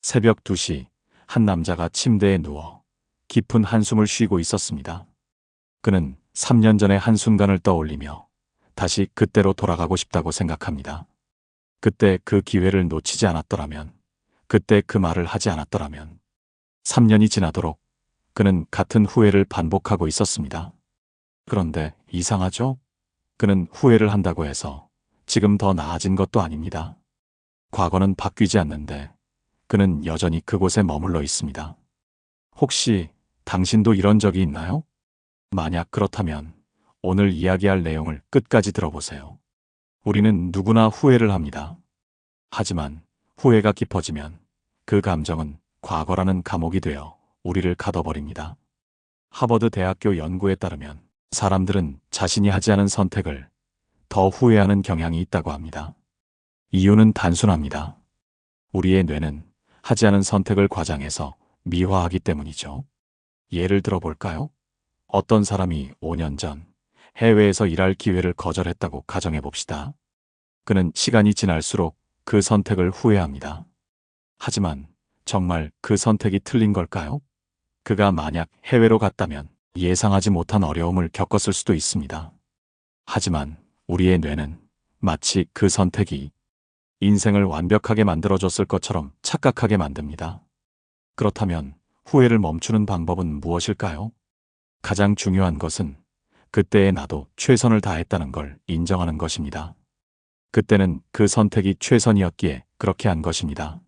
새벽 2시, 한 남자가 침대에 누워 깊은 한숨을 쉬고 있었습니다. 그는 3년 전의 한순간을 떠올리며 다시 그때로 돌아가고 싶다고 생각합니다. 그때 그 기회를 놓치지 않았더라면, 그때 그 말을 하지 않았더라면, 3년이 지나도록 그는 같은 후회를 반복하고 있었습니다. 그런데 이상하죠? 그는 후회를 한다고 해서 지금 더 나아진 것도 아닙니다. 과거는 바뀌지 않는데 그는 여전히 그곳에 머물러 있습니다. 혹시 당신도 이런 적이 있나요? 만약 그렇다면 오늘 이야기할 내용을 끝까지 들어보세요. 우리는 누구나 후회를 합니다. 하지만 후회가 깊어지면 그 감정은 과거라는 감옥이 되어 우리를 가둬버립니다. 하버드 대학교 연구에 따르면 사람들은 자신이 하지 않은 선택을 더 후회하는 경향이 있다고 합니다. 이유는 단순합니다. 우리의 뇌는 하지 않은 선택을 과장해서 미화하기 때문이죠. 예를 들어 볼까요? 어떤 사람이 5년 전 해외에서 일할 기회를 거절했다고 가정해 봅시다. 그는 시간이 지날수록 그 선택을 후회합니다. 하지만 정말 그 선택이 틀린 걸까요? 그가 만약 해외로 갔다면 예상하지 못한 어려움을 겪었을 수도 있습니다. 하지만 우리의 뇌는 마치 그 선택이 인생을 완벽하게 만들어줬을 것처럼 착각하게 만듭니다. 그렇다면 후회를 멈추는 방법은 무엇일까요? 가장 중요한 것은 그때의 나도 최선을 다했다는 걸 인정하는 것입니다. 그때는 그 선택이 최선이었기에 그렇게 한 것입니다.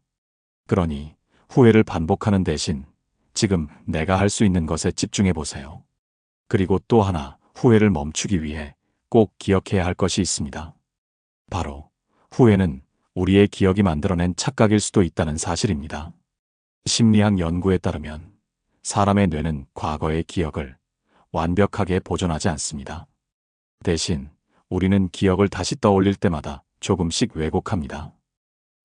그러니 후회를 반복하는 대신 지금 내가 할 수 있는 것에 집중해 보세요. 그리고 또 하나, 후회를 멈추기 위해 꼭 기억해야 할 것이 있습니다. 바로 후회는 우리의 기억이 만들어낸 착각일 수도 있다는 사실입니다. 심리학 연구에 따르면 사람의 뇌는 과거의 기억을 완벽하게 보존하지 않습니다. 대신 우리는 기억을 다시 떠올릴 때마다 조금씩 왜곡합니다.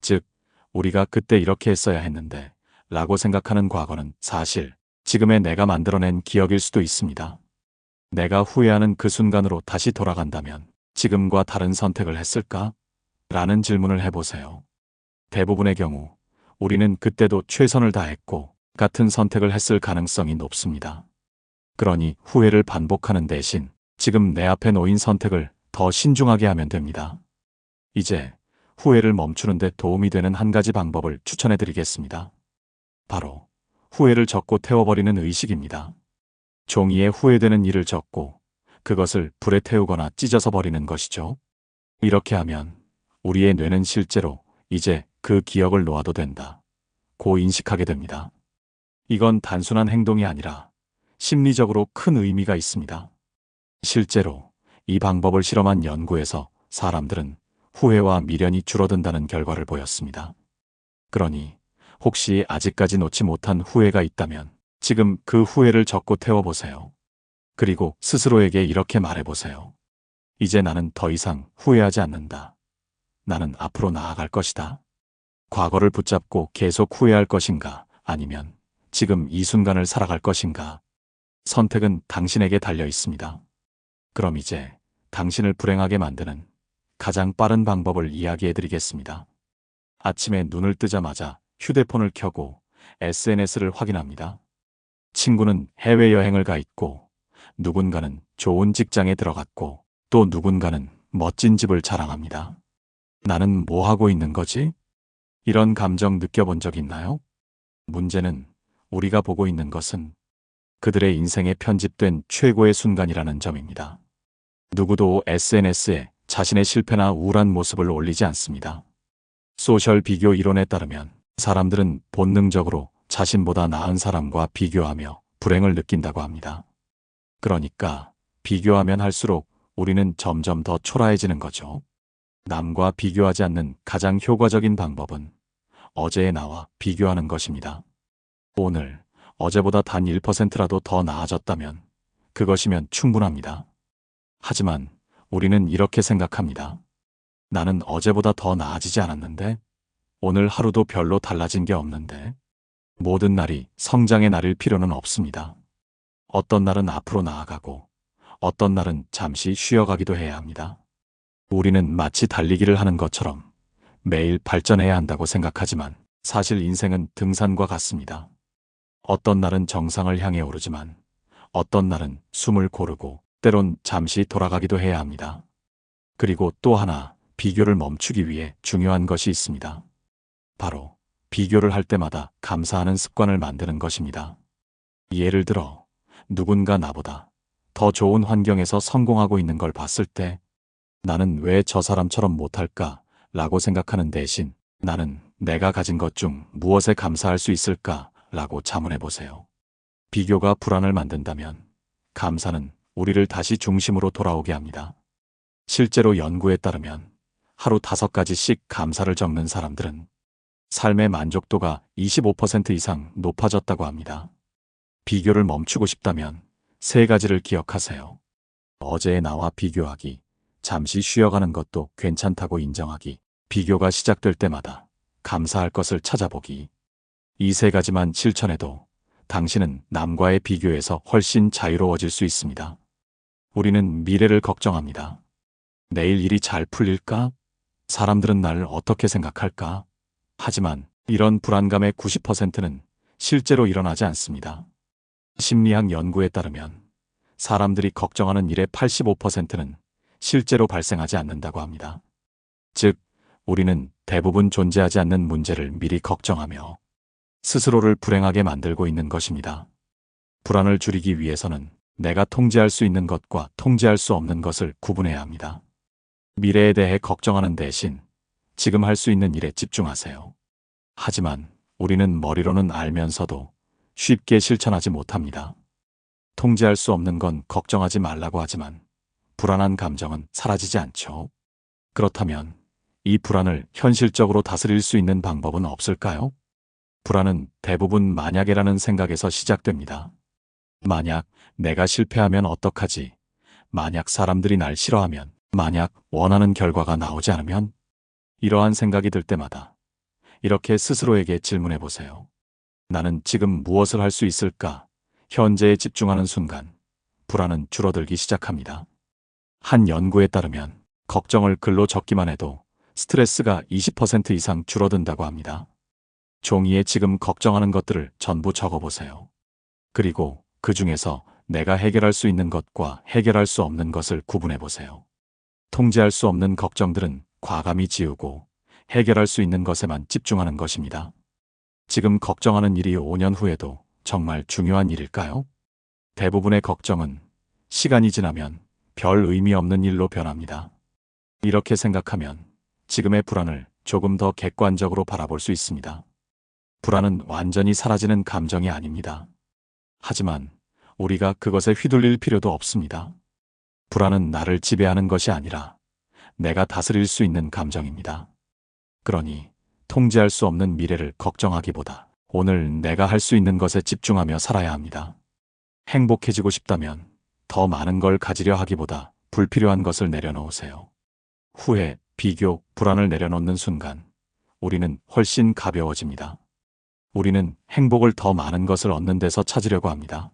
즉, 우리가 그때 이렇게 했어야 했는데 라고 생각하는 과거는 사실 지금의 내가 만들어낸 기억일 수도 있습니다. 내가 후회하는 그 순간으로 다시 돌아간다면 지금과 다른 선택을 했을까? 라는 질문을 해보세요. 대부분의 경우 우리는 그때도 최선을 다했고 같은 선택을 했을 가능성이 높습니다. 그러니 후회를 반복하는 대신 지금 내 앞에 놓인 선택을 더 신중하게 하면 됩니다. 이제 후회를 멈추는 데 도움이 되는 한 가지 방법을 추천해 드리겠습니다. 바로 후회를 적고 태워버리는 의식입니다. 종이에 후회되는 일을 적고 그것을 불에 태우거나 찢어서 버리는 것이죠. 이렇게 하면 우리의 뇌는 실제로 이제 그 기억을 놓아도 된다 고 인식하게 됩니다. 이건 단순한 행동이 아니라 심리적으로 큰 의미가 있습니다. 실제로 이 방법을 실험한 연구에서 사람들은 후회와 미련이 줄어든다는 결과를 보였습니다. 그러니 혹시 아직까지 놓지 못한 후회가 있다면 지금 그 후회를 적고 태워보세요. 그리고 스스로에게 이렇게 말해보세요. 이제 나는 더 이상 후회하지 않는다. 나는 앞으로 나아갈 것이다. 과거를 붙잡고 계속 후회할 것인가, 아니면 지금 이 순간을 살아갈 것인가? 선택은 당신에게 달려 있습니다. 그럼 이제 당신을 불행하게 만드는 가장 빠른 방법을 이야기해 드리겠습니다. 아침에 눈을 뜨자마자 휴대폰을 켜고 SNS를 확인합니다. 친구는 해외여행을 가 있고, 누군가는 좋은 직장에 들어갔고, 또 누군가는 멋진 집을 자랑합니다. 나는 뭐 하고 있는 거지? 이런 감정 느껴본 적 있나요? 문제는 우리가 보고 있는 것은 그들의 인생에 편집된 최고의 순간이라는 점입니다. 누구도 SNS에 자신의 실패나 우울한 모습을 올리지 않습니다. 소셜 비교 이론에 따르면 사람들은 본능적으로 자신보다 나은 사람과 비교하며 불행을 느낀다고 합니다. 그러니까 비교하면 할수록 우리는 점점 더 초라해지는 거죠. 남과 비교하지 않는 가장 효과적인 방법은 어제의 나와 비교하는 것입니다. 오늘 어제보다 단 1%라도 더 나아졌다면 그것이면 충분합니다. 하지만 우리는 이렇게 생각합니다. 나는 어제보다 더 나아지지 않았는데, 오늘 하루도 별로 달라진 게 없는데. 모든 날이 성장의 날일 필요는 없습니다. 어떤 날은 앞으로 나아가고 어떤 날은 잠시 쉬어가기도 해야 합니다. 우리는 마치 달리기를 하는 것처럼 매일 발전해야 한다고 생각하지만 사실 인생은 등산과 같습니다. 어떤 날은 정상을 향해 오르지만 어떤 날은 숨을 고르고 때론 잠시 돌아가기도 해야 합니다. 그리고 또 하나 비교를 멈추기 위해 중요한 것이 있습니다. 바로 비교를 할 때마다 감사하는 습관을 만드는 것입니다. 예를 들어 누군가 나보다 더 좋은 환경에서 성공하고 있는 걸 봤을 때 나는 왜 저 사람처럼 못할까 라고 생각하는 대신 나는 내가 가진 것 중 무엇에 감사할 수 있을까 라고 자문해 보세요. 비교가 불안을 만든다면 감사는 우리를 다시 중심으로 돌아오게 합니다. 실제로 연구에 따르면 하루 5가지씩 감사를 적는 사람들은 삶의 만족도가 25% 이상 높아졌다고 합니다. 비교를 멈추고 싶다면 3가지를 기억하세요. 어제의 나와 비교하기, 잠시 쉬어가는 것도 괜찮다고 인정하기, 비교가 시작될 때마다 감사할 것을 찾아보기. 이 3가지만 실천해도 당신은 남과의 비교에서 훨씬 자유로워질 수 있습니다. 우리는 미래를 걱정합니다. 내일 일이 잘 풀릴까? 사람들은 날 어떻게 생각할까? 하지만 이런 불안감의 90%는 실제로 일어나지 않습니다. 심리학 연구에 따르면 사람들이 걱정하는 일의 85%는 실제로 발생하지 않는다고 합니다. 즉, 우리는 대부분 존재하지 않는 문제를 미리 걱정하며 스스로를 불행하게 만들고 있는 것입니다. 불안을 줄이기 위해서는 내가 통제할 수 있는 것과 통제할 수 없는 것을 구분해야 합니다. 미래에 대해 걱정하는 대신 지금 할 수 있는 일에 집중하세요. 하지만 우리는 머리로는 알면서도 쉽게 실천하지 못합니다. 통제할 수 없는 건 걱정하지 말라고 하지만 불안한 감정은 사라지지 않죠. 그렇다면 이 불안을 현실적으로 다스릴 수 있는 방법은 없을까요? 불안은 대부분 만약이라는 생각에서 시작됩니다. 만약 내가 실패하면 어떡하지? 만약 사람들이 날 싫어하면? 만약 원하는 결과가 나오지 않으면? 이러한 생각이 들 때마다 이렇게 스스로에게 질문해 보세요. 나는 지금 무엇을 할 수 있을까? 현재에 집중하는 순간 불안은 줄어들기 시작합니다. 한 연구에 따르면 걱정을 글로 적기만 해도 스트레스가 20% 이상 줄어든다고 합니다. 종이에 지금 걱정하는 것들을 전부 적어보세요. 그리고 그 중에서 내가 해결할 수 있는 것과 해결할 수 없는 것을 구분해 보세요. 통제할 수 없는 걱정들은 과감히 지우고 해결할 수 있는 것에만 집중하는 것입니다. 지금 걱정하는 일이 5년 후에도 정말 중요한 일일까요? 대부분의 걱정은 시간이 지나면 별 의미 없는 일로 변합니다. 이렇게 생각하면 지금의 불안을 조금 더 객관적으로 바라볼 수 있습니다. 불안은 완전히 사라지는 감정이 아닙니다. 하지만 우리가 그것에 휘둘릴 필요도 없습니다. 불안은 나를 지배하는 것이 아니라 내가 다스릴 수 있는 감정입니다. 그러니 통제할 수 없는 미래를 걱정하기보다 오늘 내가 할 수 있는 것에 집중하며 살아야 합니다. 행복해지고 싶다면 더 많은 걸 가지려 하기보다 불필요한 것을 내려놓으세요. 후회, 비교, 불안을 내려놓는 순간 우리는 훨씬 가벼워집니다. 우리는 행복을 더 많은 것을 얻는 데서 찾으려고 합니다.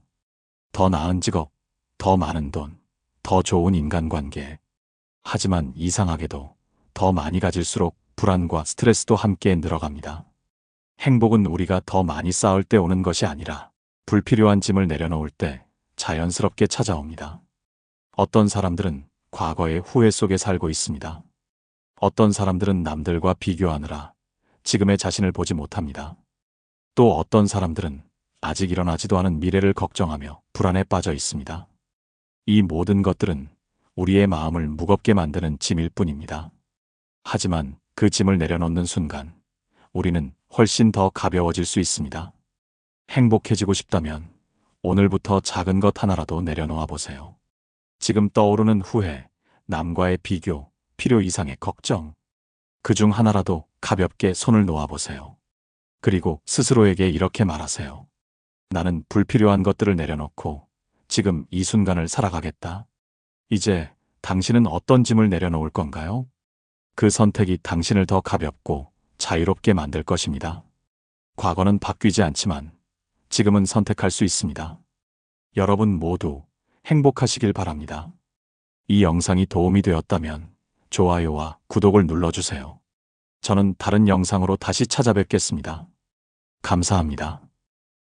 더 나은 직업, 더 많은 돈, 더 좋은 인간관계. 하지만 이상하게도 더 많이 가질수록 불안과 스트레스도 함께 늘어갑니다. 행복은 우리가 더 많이 쌓을 때 오는 것이 아니라 불필요한 짐을 내려놓을 때 자연스럽게 찾아옵니다. 어떤 사람들은 과거의 후회 속에 살고 있습니다. 어떤 사람들은 남들과 비교하느라 지금의 자신을 보지 못합니다. 또 어떤 사람들은 아직 일어나지도 않은 미래를 걱정하며 불안에 빠져 있습니다. 이 모든 것들은 우리의 마음을 무겁게 만드는 짐일 뿐입니다. 하지만 그 짐을 내려놓는 순간 우리는 훨씬 더 가벼워질 수 있습니다. 행복해지고 싶다면 오늘부터 작은 것 하나라도 내려놓아 보세요. 지금 떠오르는 후회, 남과의 비교, 필요 이상의 걱정. 그중 하나라도 가볍게 손을 놓아 보세요. 그리고 스스로에게 이렇게 말하세요. 나는 불필요한 것들을 내려놓고 지금 이 순간을 살아가겠다. 이제 당신은 어떤 짐을 내려놓을 건가요? 그 선택이 당신을 더 가볍고 자유롭게 만들 것입니다. 과거는 바뀌지 않지만 지금은 선택할 수 있습니다. 여러분 모두 행복하시길 바랍니다. 이 영상이 도움이 되었다면 좋아요와 구독을 눌러주세요. 저는 다른 영상으로 다시 찾아뵙겠습니다. 감사합니다.